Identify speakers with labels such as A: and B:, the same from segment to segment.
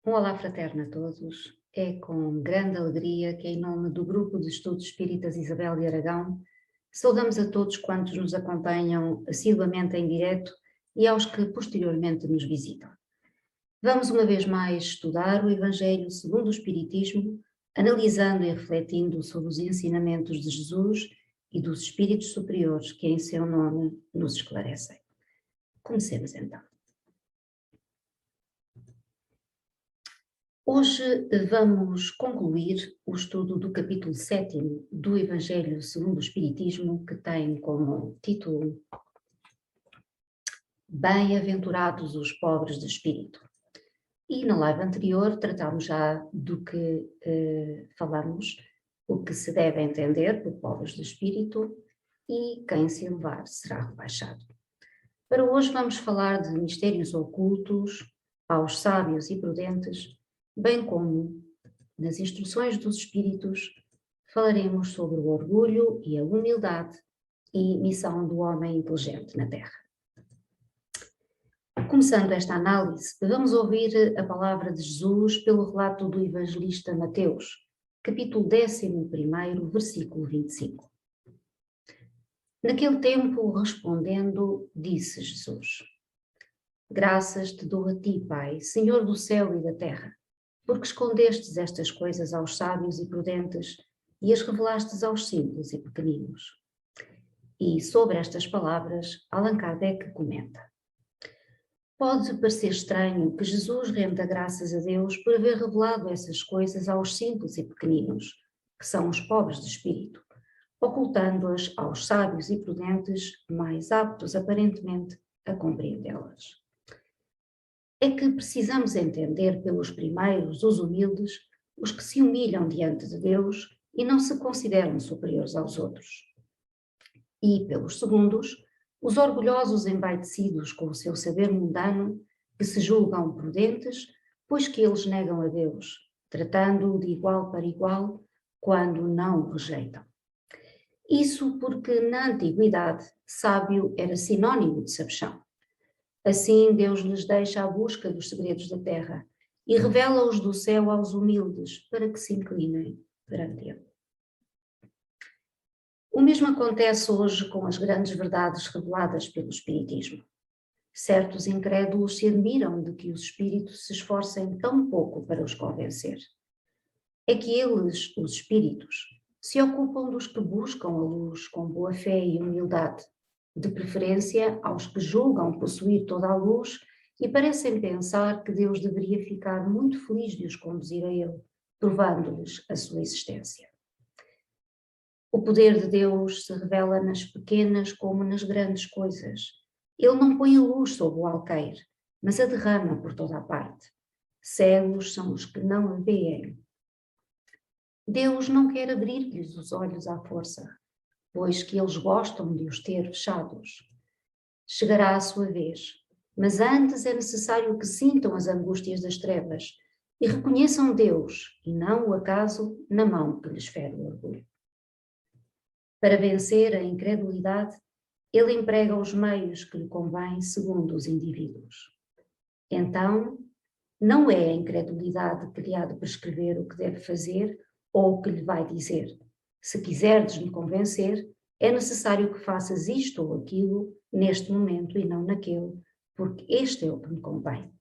A: Um olá fraterno a todos. É com grande alegria que, em nome do Grupo de Estudos Espíritas Isabel de Aragão, saudamos a todos quantos nos acompanham assiduamente em direto e aos que posteriormente nos visitam. Vamos uma vez mais estudar o Evangelho segundo o Espiritismo, analisando e refletindo sobre os ensinamentos de Jesus e dos Espíritos Superiores que em seu nome nos esclarecem. Comecemos então. Hoje vamos concluir o estudo do capítulo 7º do Evangelho segundo o Espiritismo, que tem como título Bem-aventurados os pobres de espírito. E na live anterior tratámos já do que falamos, o que se deve entender por pobres de espírito e quem se elevar será rebaixado. Para hoje vamos falar de mistérios ocultos aos sábios e prudentes, bem como, nas instruções dos Espíritos, falaremos sobre o orgulho e a humildade e missão do homem inteligente na Terra. Começando esta análise, vamos ouvir a palavra de Jesus pelo relato do evangelista Mateus, capítulo 11, versículo 25. Naquele tempo, respondendo, disse Jesus: Graças te dou a ti, Pai, Senhor do céu e da terra, porque escondestes estas coisas aos sábios e prudentes e as revelastes aos simples e pequeninos. E sobre estas palavras, Allan Kardec comenta: Pode parecer estranho que Jesus renda graças a Deus por haver revelado essas coisas aos simples e pequeninos, que são os pobres de espírito, ocultando-as aos sábios e prudentes mais aptos aparentemente a compreendê-las. É que precisamos entender pelos primeiros, os humildes, os que se humilham diante de Deus e não se consideram superiores aos outros. E pelos segundos, os orgulhosos embaidecidos com o seu saber mundano, que se julgam prudentes, pois que eles negam a Deus, tratando-o de igual para igual, quando não o rejeitam. Isso porque, na antiguidade, sábio era sinónimo de sabichão. Assim, Deus lhes deixa a busca dos segredos da terra e revela-os do céu aos humildes para que se inclinem perante ele. O mesmo acontece hoje com as grandes verdades reveladas pelo Espiritismo. Certos incrédulos se admiram de que os espíritos se esforcem tão pouco para os convencer. É que eles, os espíritos, se ocupam dos que buscam a luz com boa fé e humildade, de preferência aos que julgam possuir toda a luz e parecem pensar que Deus deveria ficar muito feliz de os conduzir a ele, provando-lhes a sua existência. O poder de Deus se revela nas pequenas como nas grandes coisas. Ele não põe a luz sob o alqueire, mas a derrama por toda a parte. Cegos são os que não a veem. Deus não quer abrir-lhes os olhos à força, pois que eles gostam de os ter fechados. Chegará a sua vez, mas antes é necessário que sintam as angústias das trevas e reconheçam Deus, e não o acaso, na mão que lhes fere o orgulho. Para vencer a incredulidade, ele emprega os meios que lhe convém segundo os indivíduos. Então, não é a incredulidade que lhe há de prescrever o que deve fazer ou o que lhe vai dizer. Se quiserdes me convencer, é necessário que faças isto ou aquilo neste momento e não naquele, porque este é o que me convém.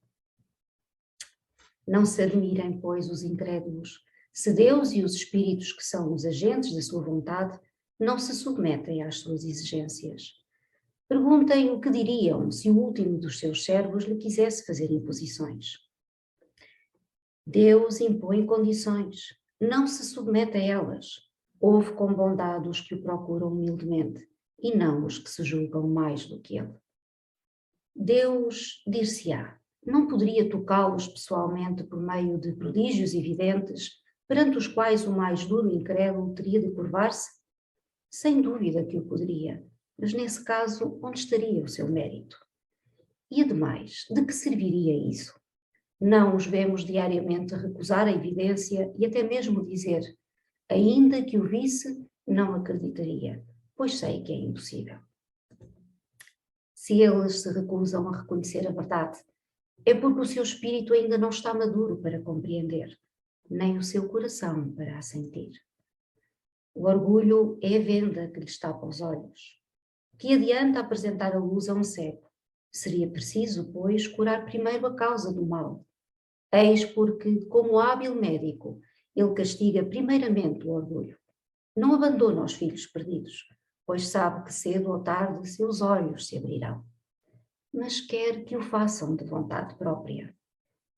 A: Não se admirem, pois, os incrédulos, se Deus e os espíritos que são os agentes da sua vontade não se submetem às suas exigências. Perguntem o que diriam se o último dos seus servos lhe quisesse fazer imposições. Deus impõe condições, não se submete a elas. Ouve com bondade os que o procuram humildemente, e não os que se julgam mais do que ele. Deus, dir-se-á, não poderia tocá-los pessoalmente por meio de prodígios evidentes, perante os quais o mais duro incrédulo teria de curvar-se? Sem dúvida que o poderia, mas nesse caso, onde estaria o seu mérito? E ademais, de que serviria isso? Não os vemos diariamente recusar a evidência e até mesmo dizer: ainda que o visse, não acreditaria, pois sei que é impossível. Se eles se recusam a reconhecer a verdade, é porque o seu espírito ainda não está maduro para compreender, nem o seu coração para assentir. O orgulho é a venda que lhe tapa os olhos. Que adianta apresentar a luz a um cego? Seria preciso, pois, curar primeiro a causa do mal. Eis porque, como hábil médico, ele castiga primeiramente o orgulho. Não abandona os filhos perdidos, pois sabe que cedo ou tarde seus olhos se abrirão. Mas quer que o façam de vontade própria.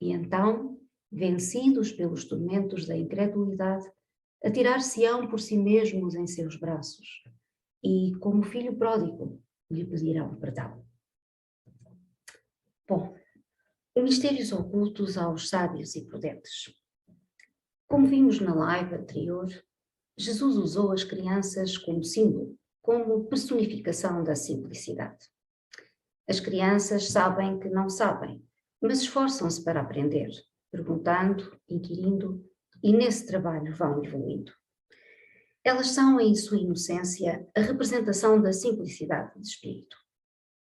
A: E então, vencidos pelos tormentos da incredulidade, atirar-se-ão por si mesmos em seus braços e, como filho pródigo, lhe pedirão perdão. Bom, mistérios ocultos aos sábios e prudentes. Como vimos na live anterior, Jesus usou as crianças como símbolo, como personificação da simplicidade. As crianças sabem que não sabem, mas esforçam-se para aprender, perguntando, inquirindo, e nesse trabalho vão evoluindo. Elas são, em sua inocência, a representação da simplicidade de espírito.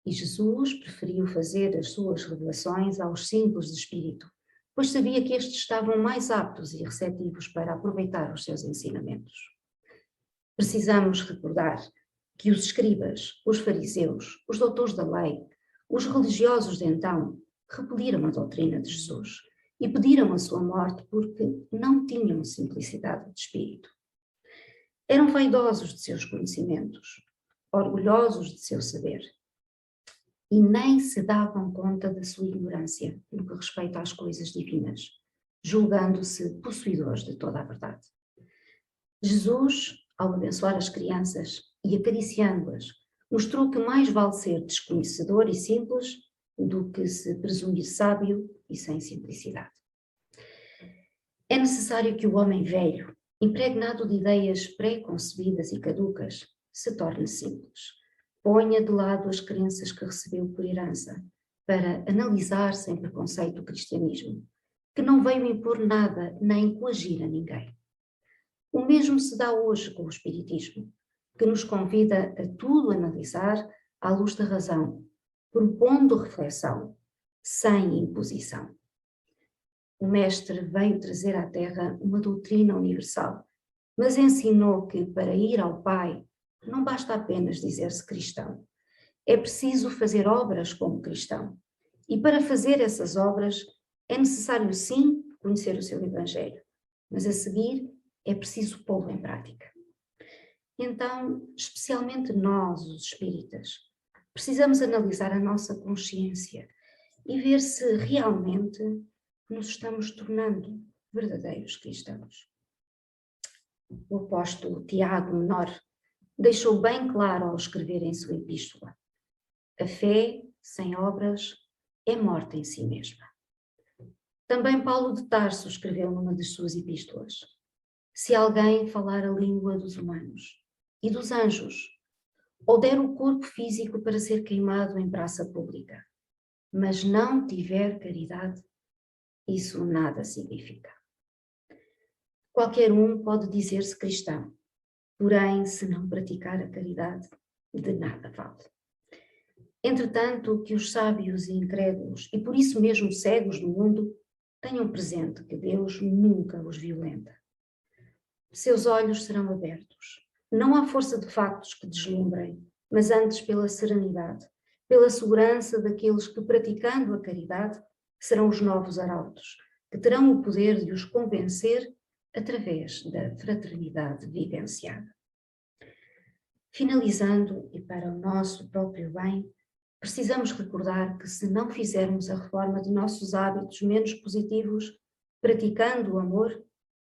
A: E Jesus preferiu fazer as suas revelações aos simples de espírito, pois sabia que estes estavam mais aptos e receptivos para aproveitar os seus ensinamentos. Precisamos recordar que os escribas, os fariseus, os doutores da lei, os religiosos de então, repeliram a doutrina de Jesus e pediram a sua morte porque não tinham simplicidade de espírito. Eram vaidosos de seus conhecimentos, orgulhosos de seu saber, e nem se davam conta da sua ignorância no que respeita às coisas divinas, julgando-se possuidores de toda a verdade. Jesus, ao abençoar as crianças e acariciando-as, mostrou que mais vale ser desconhecedor e simples do que se presumir sábio e sem simplicidade. É necessário que o homem velho, impregnado de ideias pré-concebidas e caducas, se torne simples. Ponha de lado as crenças que recebeu por herança para analisar sem preconceito o cristianismo, que não veio impor nada nem coagir a ninguém. O mesmo se dá hoje com o espiritismo, que nos convida a tudo analisar à luz da razão, propondo reflexão, sem imposição. O mestre veio trazer à Terra uma doutrina universal, mas ensinou que para ir ao Pai não basta apenas dizer-se cristão. É preciso fazer obras como cristão. E para fazer essas obras é necessário sim conhecer o seu Evangelho, mas a seguir é preciso pô-lo em prática. Então, especialmente nós, os espíritas, precisamos analisar a nossa consciência e ver se realmente nos estamos tornando verdadeiros cristãos. O apóstolo Tiago Menor deixou bem claro ao escrever em sua epístola: a fé sem obras é morte em si mesma. Também Paulo de Tarso escreveu numa das suas epístolas: se alguém falar a língua dos humanos e dos anjos, ou der o corpo físico para ser queimado em praça pública, mas não tiver caridade, isso nada significa. Qualquer um pode dizer-se cristão, porém, se não praticar a caridade, de nada vale. Entretanto, que os sábios e incrédulos, e por isso mesmo cegos do mundo, tenham presente que Deus nunca os violenta. Seus olhos serão abertos, não à força de factos que deslumbrem, mas antes pela serenidade, pela segurança daqueles que, praticando a caridade, serão os novos arautos, que terão o poder de os convencer através da fraternidade vivenciada. Finalizando, e para o nosso próprio bem, precisamos recordar que se não fizermos a reforma de nossos hábitos menos positivos, praticando o amor,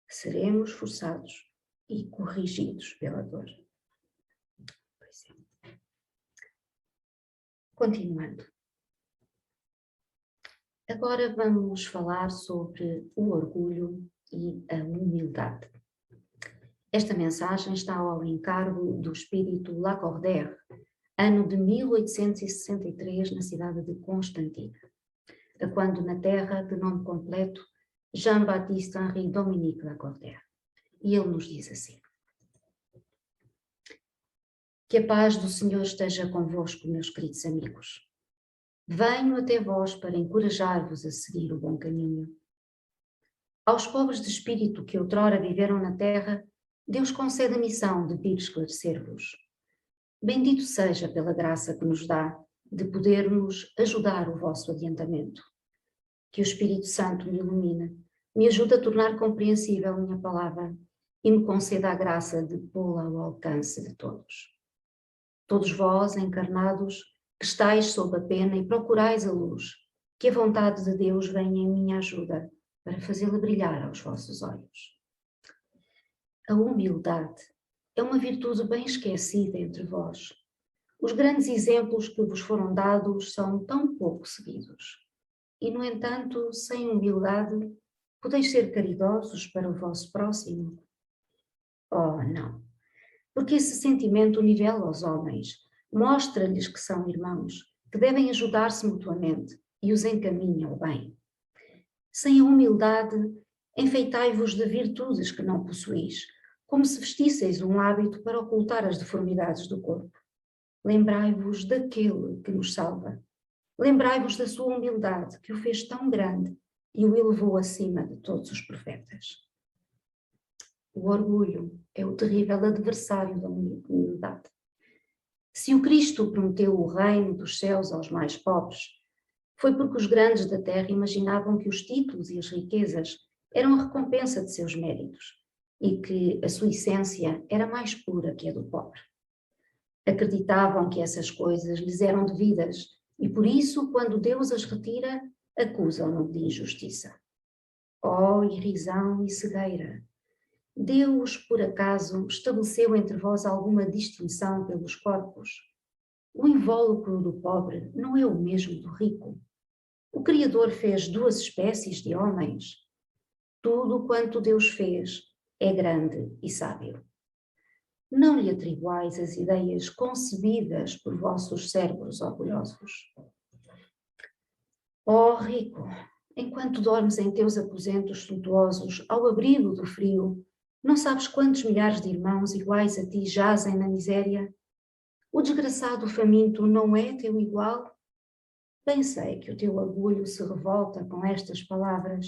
A: seremos forçados e corrigidos pela dor. Continuando. Agora vamos falar sobre o orgulho e a humildade. Esta mensagem está ao encargo do espírito Lacordaire, ano de 1863, na cidade de Constantine, a quando na Terra, de nome completo, Jean-Baptiste Henri Dominique Lacordaire. E ele nos diz assim: que a paz do Senhor esteja convosco, meus queridos amigos. Venho até vós para encorajar-vos a seguir o bom caminho. Aos pobres de espírito que outrora viveram na terra, Deus concede a missão de vir esclarecer-vos. Bendito seja pela graça que nos dá de podermos ajudar o vosso adiantamento. Que o Espírito Santo me ilumine, me ajude a tornar compreensível minha palavra e me conceda a graça de pô-la ao alcance de todos. Todos vós, encarnados, que estáis sob a pena e procurais a luz, que a vontade de Deus venha em minha ajuda para fazê-la brilhar aos vossos olhos. A humildade é uma virtude bem esquecida entre vós. Os grandes exemplos que vos foram dados são tão pouco seguidos. E, no entanto, sem humildade, podeis ser caridosos para o vosso próximo? Oh, não! Porque esse sentimento nivela os homens, mostra-lhes que são irmãos, que devem ajudar-se mutuamente e os encaminha ao bem. Sem a humildade, enfeitai-vos de virtudes que não possuís, como se vestisseis um hábito para ocultar as deformidades do corpo. Lembrai-vos daquele que nos salva. Lembrai-vos da sua humildade, que o fez tão grande e o elevou acima de todos os profetas. O orgulho é o terrível adversário da humildade. Se o Cristo prometeu o reino dos céus aos mais pobres, foi porque os grandes da terra imaginavam que os títulos e as riquezas eram a recompensa de seus méritos e que a sua essência era mais pura que a do pobre. Acreditavam que essas coisas lhes eram devidas e por isso, quando Deus as retira, acusam-no de injustiça. Oh, irrisão e cegueira! Deus, por acaso, estabeleceu entre vós alguma distinção pelos corpos? O invólucro do pobre não é o mesmo do rico. O Criador fez duas espécies de homens. Tudo quanto Deus fez é grande e sábio. Não lhe atribuais as ideias concebidas por vossos cérebros orgulhosos. Ó rico, enquanto dormes em teus aposentos suntuosos, ao abrigo do frio, não sabes quantos milhares de irmãos iguais a ti jazem na miséria? O desgraçado faminto não é teu igual? Bem sei que o teu orgulho se revolta com estas palavras.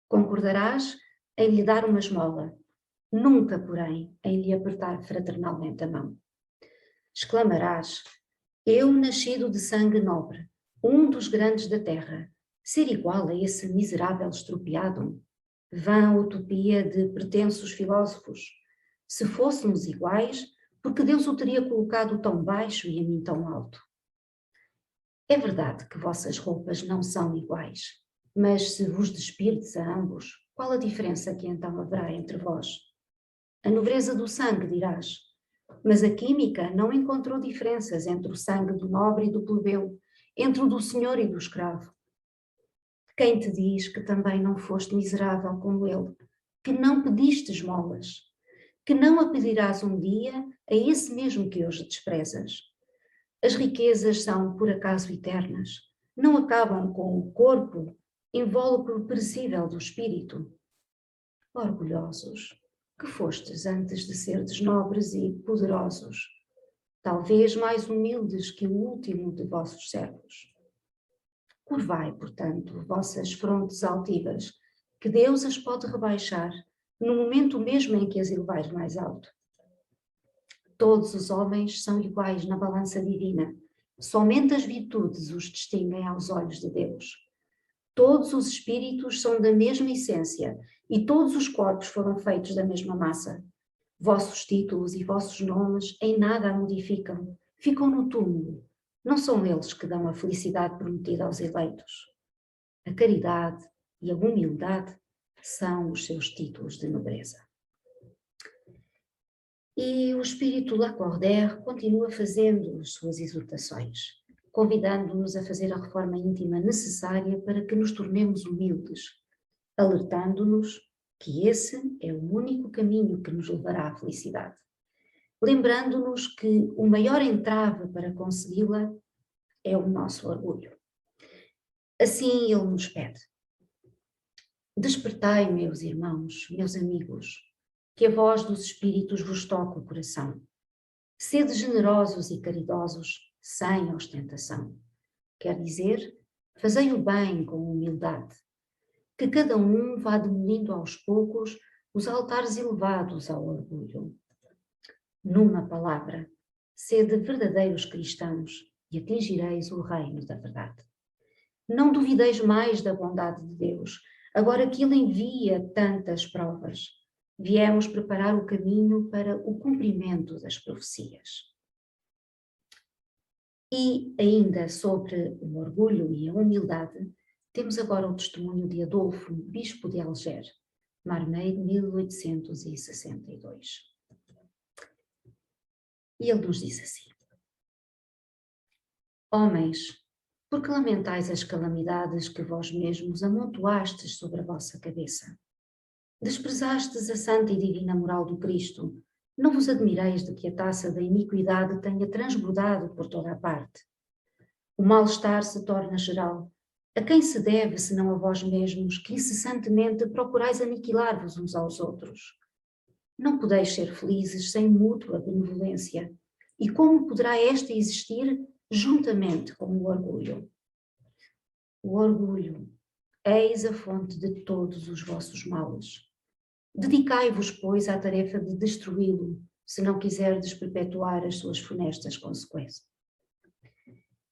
A: Concordarás em lhe dar uma esmola, nunca, porém, em lhe apertar fraternalmente a mão. Exclamarás: eu, nascido de sangue nobre, um dos grandes da terra, ser igual a esse miserável estropiado? Vã utopia de pretensos filósofos. Se fôssemos iguais, porque Deus o teria colocado tão baixo e a mim tão alto? É verdade que vossas roupas não são iguais, mas se vos despirdes a ambos, qual a diferença que então haverá entre vós? A nobreza do sangue, dirás, mas a química não encontrou diferenças entre o sangue do nobre e do plebeu, entre o do senhor e do escravo. Quem te diz que também não foste miserável como ele, que não pediste esmolas, que não a pedirás um dia a esse mesmo que hoje desprezas? As riquezas são, por acaso, eternas, não acabam com o corpo, invólucro perecível do espírito. Orgulhosos, que fostes antes de serdes nobres e poderosos, talvez mais humildes que o último de vossos servos. Curvai, portanto, vossas frontes altivas, que Deus as pode rebaixar, no momento mesmo em que as elevais mais alto. Todos os homens são iguais na balança divina, somente as virtudes os distinguem aos olhos de Deus. Todos os espíritos são da mesma essência e todos os corpos foram feitos da mesma massa. Vossos títulos e vossos nomes em nada a modificam, ficam no túmulo. Não são eles que dão a felicidade prometida aos eleitos. A caridade e a humildade são os seus títulos de nobreza. E o espírito Lacordaire continua fazendo as suas exortações, convidando-nos a fazer a reforma íntima necessária para que nos tornemos humildes, alertando-nos que esse é o único caminho que nos levará à felicidade, lembrando-nos que o maior entrave para consegui-la é o nosso orgulho. Assim ele nos pede: despertai, meus irmãos, meus amigos, que a voz dos espíritos vos toque o coração. Sede generosos e caridosos, sem ostentação. quer dizer, fazei o bem com humildade, que cada um vá demolindo aos poucos os altares elevados ao orgulho. Numa palavra, sede verdadeiros cristãos e atingireis o reino da verdade. Não duvideis mais da bondade de Deus, agora que Ele envia tantas provas. Viemos preparar o caminho para o cumprimento das profecias. E ainda sobre o orgulho e a humildade, temos agora o testemunho de Adolfo, bispo de Alger, Marmeiro, 1862. E ele nos diz assim: Homens, por que lamentais as calamidades que vós mesmos amontoastes sobre a vossa cabeça? Desprezastes a santa e divina moral do Cristo. Não vos admireis de que a taça da iniquidade tenha transbordado por toda a parte. O mal-estar se torna geral. A quem se deve, senão a vós mesmos, que incessantemente procurais aniquilar-vos uns aos outros? Não podeis ser felizes sem mútua benevolência. E como poderá esta existir juntamente com o orgulho? O orgulho, eis a fonte de todos os vossos males. Dedicai-vos, pois, à tarefa de destruí-lo, se não quiserdes perpetuar as suas funestas consequências.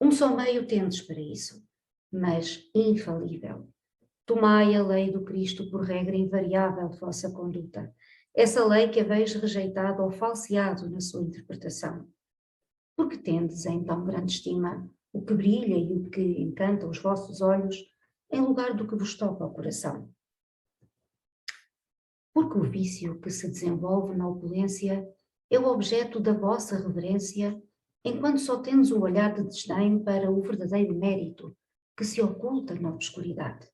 A: Um só meio tendes para isso, mas infalível. Tomai a lei do Cristo por regra invariável de vossa conduta, essa lei que haveis rejeitado ou falseado na sua interpretação. Porque tendes em tão grande estima o que brilha e o que encanta os vossos olhos, em lugar do que vos toca ao coração. Porque o vício que se desenvolve na opulência é o objeto da vossa reverência, enquanto só tendes um olhar de desdém para o verdadeiro mérito que se oculta na obscuridade.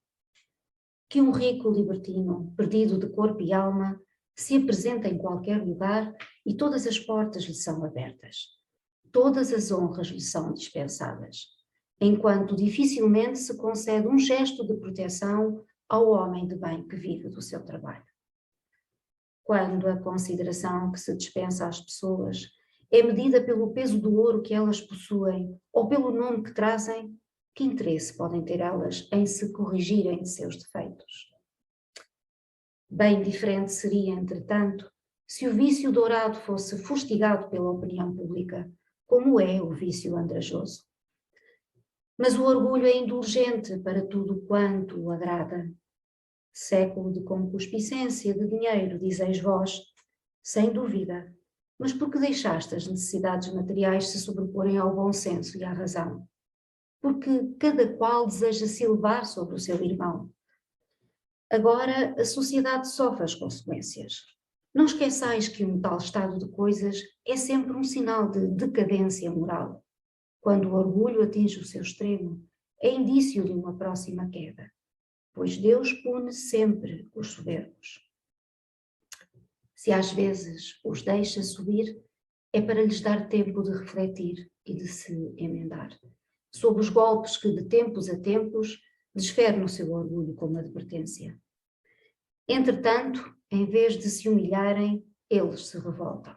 A: Que um rico libertino, perdido de corpo e alma, se apresenta em qualquer lugar e todas as portas lhe são abertas. Todas as honras lhe são dispensadas, enquanto dificilmente se concede um gesto de proteção ao homem de bem que vive do seu trabalho. Quando a consideração que se dispensa às pessoas é medida pelo peso do ouro que elas possuem ou pelo nome que trazem, que interesse podem ter elas em se corrigirem de seus defeitos? Bem diferente seria, entretanto, se o vício dourado fosse fustigado pela opinião pública, como é o vício andrajoso. Mas o orgulho é indulgente para tudo quanto o agrada. Século de concupiscência de dinheiro, dizeis vós, sem dúvida, mas porque deixaste as necessidades materiais se sobreporem ao bom senso e à razão? Porque cada qual deseja se elevar sobre o seu irmão. Agora a sociedade sofre as consequências. Não esqueçais que um tal estado de coisas é sempre um sinal de decadência moral. Quando o orgulho atinge o seu extremo, é indício de uma próxima queda, pois Deus pune sempre os soberbos. Se às vezes os deixa subir, é para lhes dar tempo de refletir e de se emendar, sob os golpes que de tempos a tempos desfere no seu orgulho como advertência. Entretanto, em vez de se humilharem, eles se revoltam.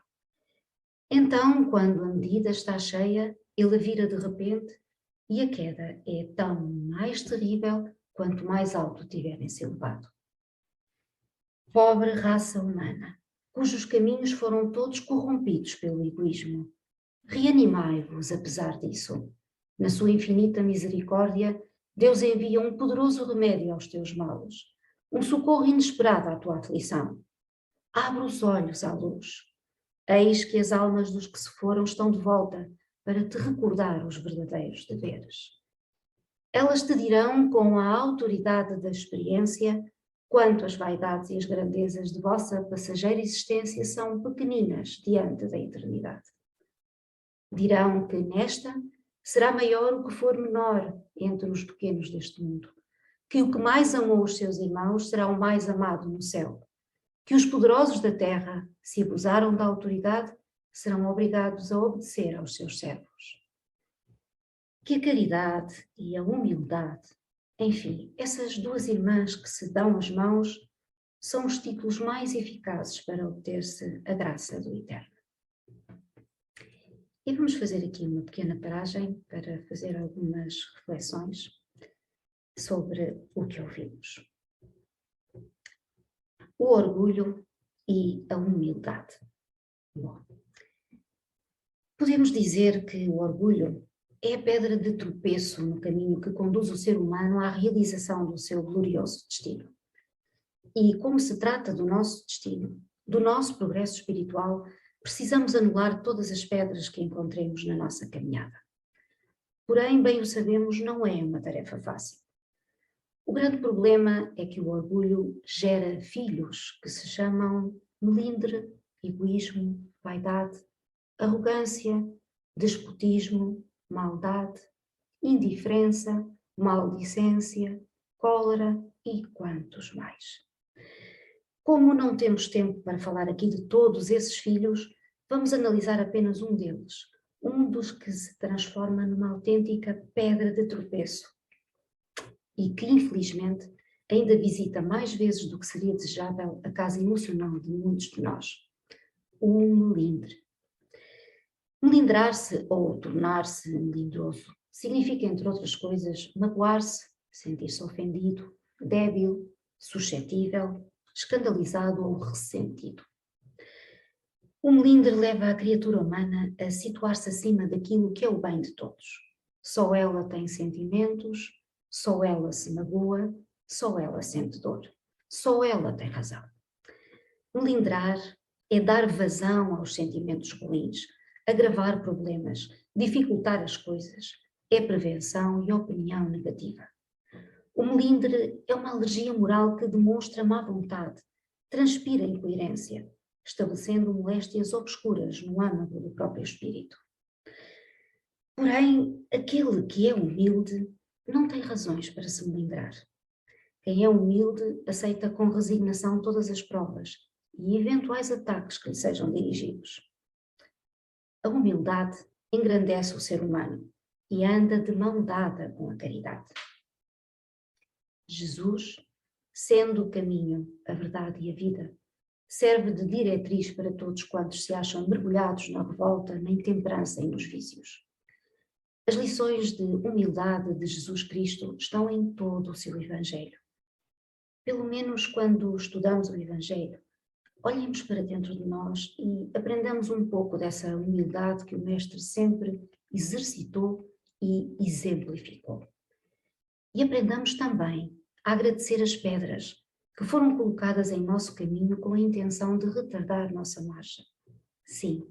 A: Então, quando a medida está cheia, ele a vira de repente e a queda é tão mais terrível quanto mais alto tiverem se elevado. Pobre raça humana, cujos caminhos foram todos corrompidos pelo egoísmo, reanimai-vos apesar disso. Na sua infinita misericórdia, Deus envia um poderoso remédio aos teus males, um socorro inesperado à tua aflição. Abre os olhos à luz. Eis que as almas dos que se foram estão de volta para te recordar os verdadeiros deveres. Elas te dirão com a autoridade da experiência quanto as vaidades e as grandezas de vossa passageira existência são pequeninas diante da eternidade. Dirão que nesta será maior o que for menor entre os pequenos deste mundo, que o que mais amou os seus irmãos será o mais amado no céu, que os poderosos da terra, se abusaram da autoridade, serão obrigados a obedecer aos seus servos. Que a caridade e a humildade, enfim, essas duas irmãs que se dão as mãos, são os títulos mais eficazes para obter-se a graça do Eterno. E vamos fazer aqui uma pequena paragem para fazer algumas reflexões sobre o que ouvimos. O orgulho e a humildade. Bom, podemos dizer que o orgulho é a pedra de tropeço no caminho que conduz o ser humano à realização do seu glorioso destino. E como se trata do nosso destino, do nosso progresso espiritual, precisamos anular todas as pedras que encontremos na nossa caminhada. Porém, bem o sabemos, não é uma tarefa fácil. O grande problema é que o orgulho gera filhos que se chamam melindre, egoísmo, vaidade, arrogância, despotismo, maldade, indiferença, maldicência, cólera e quantos mais. Como não temos tempo para falar aqui de todos esses filhos, vamos analisar apenas um deles, um dos que se transforma numa autêntica pedra de tropeço e que, infelizmente, ainda visita mais vezes do que seria desejável a casa emocional de muitos de nós. O melindre. Melindrar-se ou tornar-se melindroso significa, entre outras coisas, magoar-se, sentir-se ofendido, débil, suscetível, escandalizado ou ressentido. O melindre leva a criatura humana a situar-se acima daquilo que é o bem de todos. Só ela tem sentimentos, só ela se magoa, só ela sente dor, só ela tem razão. Melindrar é dar vazão aos sentimentos ruins, agravar problemas, dificultar as coisas, é prevenção e opinião negativa. O melindre é uma alergia moral que demonstra má vontade, transpira incoerência, estabelecendo moléstias obscuras no âmago do próprio espírito. Porém, aquele que é humilde não tem razões para se melindrar. Quem é humilde aceita com resignação todas as provas e eventuais ataques que lhe sejam dirigidos. A humildade engrandece o ser humano e anda de mão dada com a caridade. Jesus, sendo o caminho, a verdade e a vida, serve de diretriz para todos quantos se acham mergulhados na revolta, na intemperança e nos vícios. As lições de humildade de Jesus Cristo estão em todo o seu Evangelho. Pelo menos quando estudamos o Evangelho, olhemos para dentro de nós e aprendamos um pouco dessa humildade que o Mestre sempre exercitou e exemplificou. E aprendamos também a agradecer as pedras que foram colocadas em nosso caminho com a intenção de retardar nossa marcha. Sim,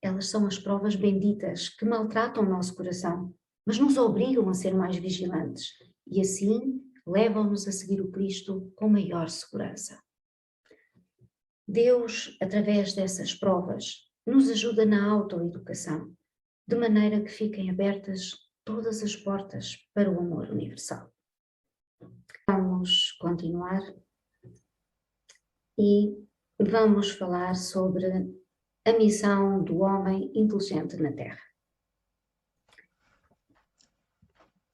A: elas são as provas benditas que maltratam o nosso coração, mas nos obrigam a ser mais vigilantes e assim levam-nos a seguir o Cristo com maior segurança. Deus, através dessas provas, nos ajuda na autoeducação, de maneira que fiquem abertas todas as portas para o amor universal. Vamos continuar e vamos falar sobre a missão do homem inteligente na Terra.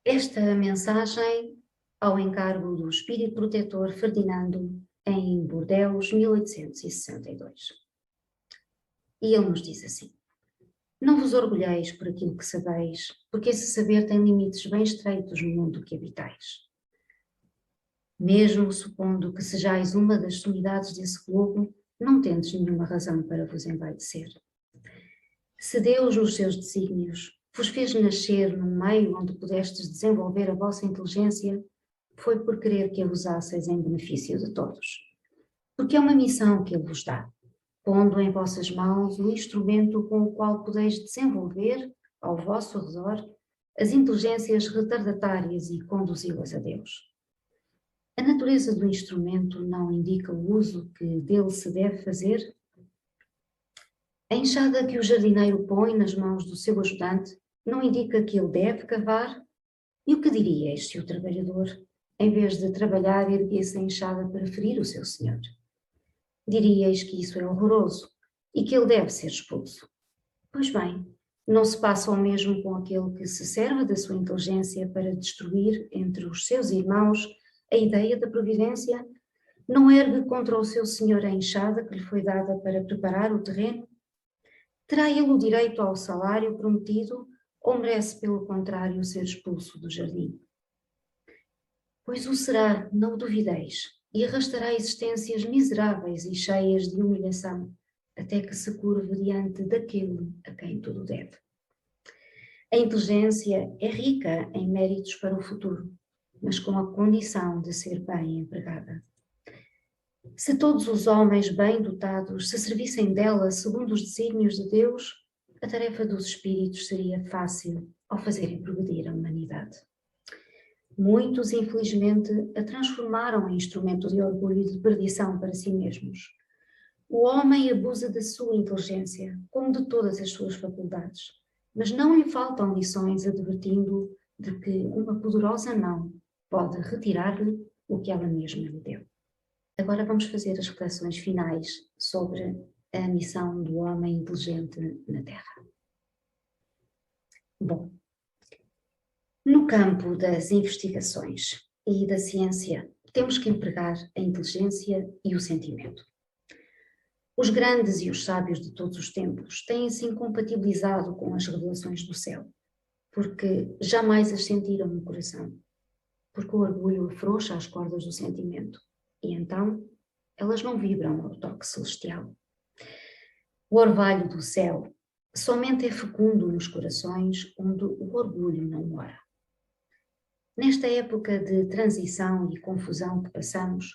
A: Esta mensagem ao encargo do Espírito Protetor Ferdinando em Bordeaux, 1862. E ele nos diz assim: não vos orgulheis por aquilo que sabeis, porque esse saber tem limites bem estreitos no mundo que habitais. Mesmo supondo que sejais uma das sumidades desse globo, não tendes nenhuma razão para vos envaidecer. Se Deus, nos seus desígnios, vos fez nascer num meio onde pudestes desenvolver a vossa inteligência, foi por querer que a usasseis em benefício de todos. Porque é uma missão que Ele vos dá, pondo em vossas mãos o instrumento com o qual podeis desenvolver, ao vosso redor, as inteligências retardatárias e conduzi-las a Deus. A natureza do instrumento não indica o uso que dele se deve fazer? A enxada que o jardineiro põe nas mãos do seu ajudante não indica que ele deve cavar? E o que diríeis se o trabalhador, em vez de trabalhar, erguesse a enxada para ferir o seu senhor? Diríeis que isso é horroroso e que ele deve ser expulso. Pois bem, não se passa o mesmo com aquele que se serve da sua inteligência para destruir entre os seus irmãos a ideia da providência? Não ergue contra o seu senhor a enxada que lhe foi dada para preparar o terreno? Terá ele o direito ao salário prometido ou merece, pelo contrário, ser expulso do jardim? Pois o será, não o duvideis, e arrastará existências miseráveis e cheias de humilhação, até que se curve diante daquele a quem tudo deve. A inteligência é rica em méritos para o futuro, mas com a condição de ser bem empregada. Se todos os homens bem dotados se servissem dela segundo os desígnios de Deus, a tarefa dos espíritos seria fácil ao fazerem progredir a humanidade. Muitos, infelizmente, a transformaram em instrumento de orgulho e de perdição para si mesmos. O homem abusa da sua inteligência, como de todas as suas faculdades, mas não lhe faltam lições advertindo de que uma poderosa não pode retirar-lhe o que ela mesma lhe deu. Agora vamos fazer as reflexões finais sobre a missão do homem inteligente na Terra. Bom, no campo das investigações e da ciência, temos que empregar a inteligência e o sentimento. Os grandes e os sábios de todos os tempos têm-se incompatibilizado com as revelações do céu, porque jamais as sentiram no coração, porque o orgulho afrouxa as cordas do sentimento, e então elas não vibram ao toque celestial. O orvalho do céu somente é fecundo nos corações onde o orgulho não mora. Nesta época de transição e confusão que passamos,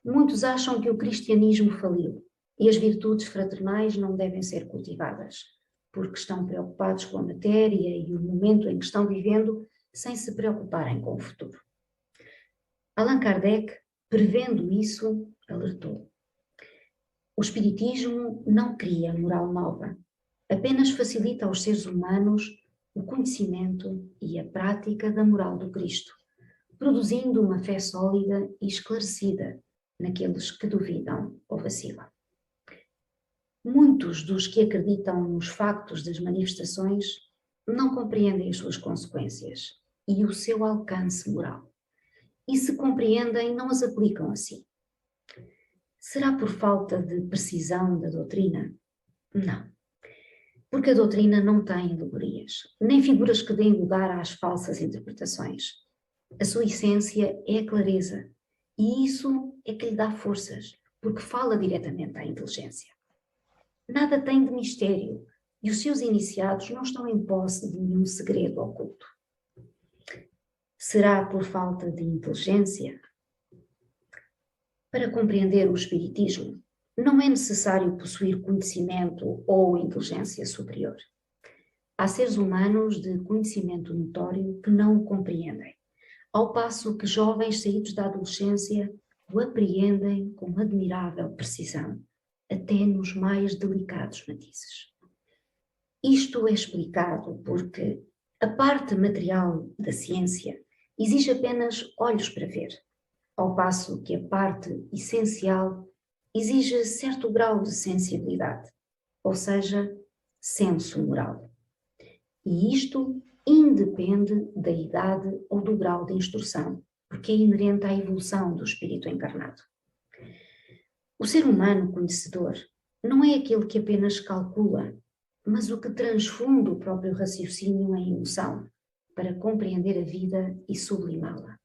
A: muitos acham que o cristianismo faliu e as virtudes fraternais não devem ser cultivadas, porque estão preocupados com a matéria e o momento em que estão vivendo, sem se preocuparem com o futuro. Allan Kardec, prevendo isso, alertou: o espiritismo não cria moral nova, apenas facilita aos seres humanos o conhecimento e a prática da moral do Cristo, produzindo uma fé sólida e esclarecida naqueles que duvidam ou vacilam. Muitos dos que acreditam nos factos das manifestações não compreendem as suas consequências e o seu alcance moral, e se compreendem, não as aplicam a si. Será por falta de precisão da doutrina? Não. Porque a doutrina não tem alegorias, nem figuras que deem lugar às falsas interpretações. A sua essência é a clareza, e isso é que lhe dá forças, porque fala diretamente à inteligência. Nada tem de mistério, e os seus iniciados não estão em posse de nenhum segredo oculto. Será por falta de inteligência? Para compreender o espiritismo, não é necessário possuir conhecimento ou inteligência superior. Há seres humanos de conhecimento notório que não o compreendem, ao passo que jovens saídos da adolescência o apreendem com admirável precisão, até nos mais delicados matizes. Isto é explicado porque a parte material da ciência exige apenas olhos para ver, ao passo que a parte essencial exige certo grau de sensibilidade, ou seja, senso moral. E isto independe da idade ou do grau de instrução, porque é inerente à evolução do espírito encarnado. O ser humano conhecedor não é aquele que apenas calcula, mas o que transfunde o próprio raciocínio em emoção, para compreender a vida e sublimá-la.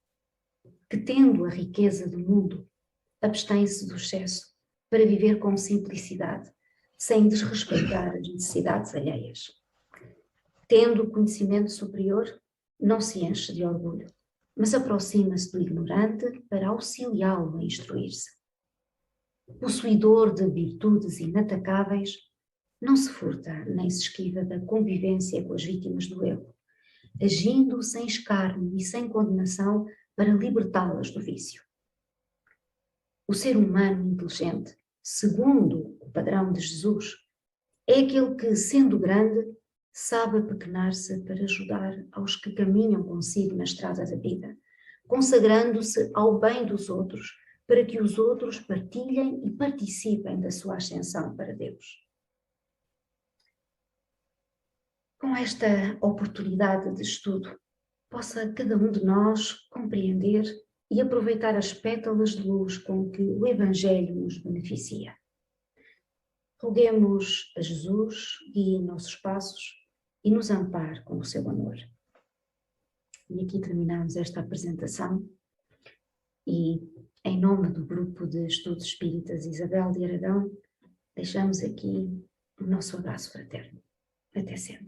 A: Que, tendo a riqueza do mundo, abstém-se do excesso, para viver com simplicidade, sem desrespeitar as necessidades alheias. Tendo o conhecimento superior, não se enche de orgulho, mas aproxima-se do ignorante para auxiliá-lo a instruir-se. Possuidor de virtudes inatacáveis, não se furta nem se esquiva da convivência com as vítimas do erro, agindo sem escárnio e sem condenação para libertá-las do vício. O ser humano inteligente, segundo o padrão de Jesus, é aquele que, sendo grande, sabe apequenar-se para ajudar aos que caminham consigo na estrada da vida, consagrando-se ao bem dos outros, para que os outros partilhem e participem da sua ascensão para Deus. Com esta oportunidade de estudo, possa cada um de nós compreender e aproveitar as pétalas de luz com que o Evangelho nos beneficia. Roguemos a Jesus, guie nossos passos e nos ampare com o seu amor. E aqui terminamos esta apresentação e, em nome do Grupo de Estudos Espíritas Isabel de Aragão, deixamos aqui o nosso abraço fraterno. Até sempre.